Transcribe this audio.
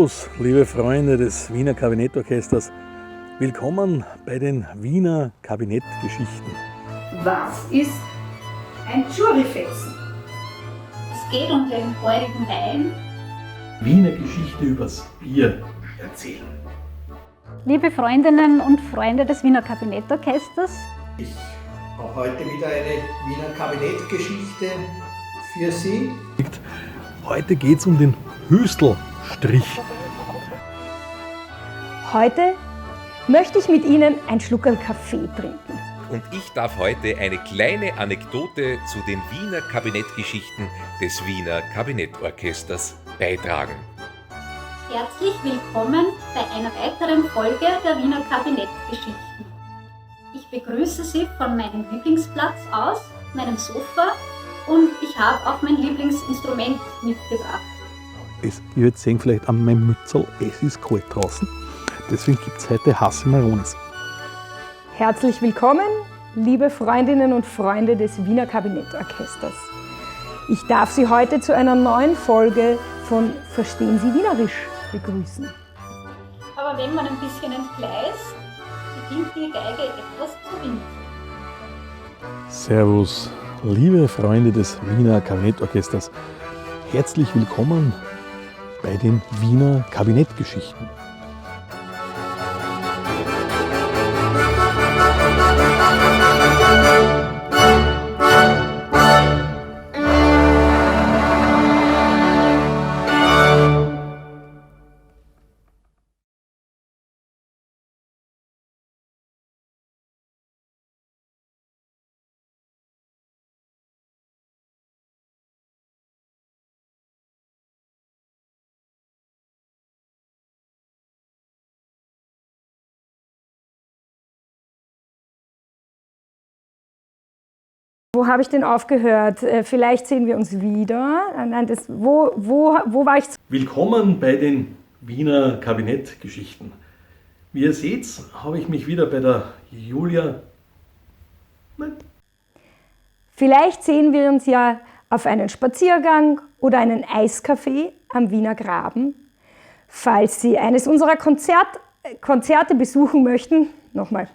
Servus, liebe Freunde des Wiener Kabinettorchesters. Willkommen bei den Wiener Kabinettgeschichten. Was ist ein Tschurifetzen? Es geht um den heutigen Wein. Wiener Geschichte übers Bier erzählen. Liebe Freundinnen und Freunde des Wiener Kabinettorchesters, Ich habe heute wieder eine Wiener Kabinettgeschichte für Sie. Heute geht es um den Hüstelstrich. Heute möchte ich mit Ihnen ein Schluckerl Kaffee trinken. Und ich darf heute eine kleine Anekdote zu den Wiener Kabinettgeschichten des Wiener Kabinettorchesters beitragen. herzlich willkommen bei einer weiteren Folge der Wiener Kabinettgeschichten. Ich begrüße Sie von meinem Lieblingsplatz aus, meinem Sofa, und ich habe auch mein Lieblingsinstrument mitgebracht. Ihr werdet sehen, vielleicht an meinem Mützel, es ist kalt draußen. Deswegen gibt es heute Hasse Maronis. Herzlich willkommen, liebe Freundinnen und Freunde des Wiener Kabinettorchesters. Ich darf Sie heute zu einer neuen Folge von Verstehen Sie Wienerisch begrüßen. Aber wenn man ein bisschen entgleist, beginnt die Geige etwas zu winken. Servus, liebe Freunde des Wiener Kabinettorchesters. Herzlich willkommen bei den Wiener Kabinettgeschichten. Wo habe ich denn aufgehört? Vielleicht sehen wir uns wieder. Nein, wo war ich? Willkommen bei den Wiener Kabinettgeschichten. Wie ihr seht, habe ich mich wieder bei der Julia. Vielleicht sehen wir uns ja auf einen Spaziergang oder einen Eiskaffee am Wiener Graben. Falls Sie eines unserer Konzerte besuchen möchten, nochmal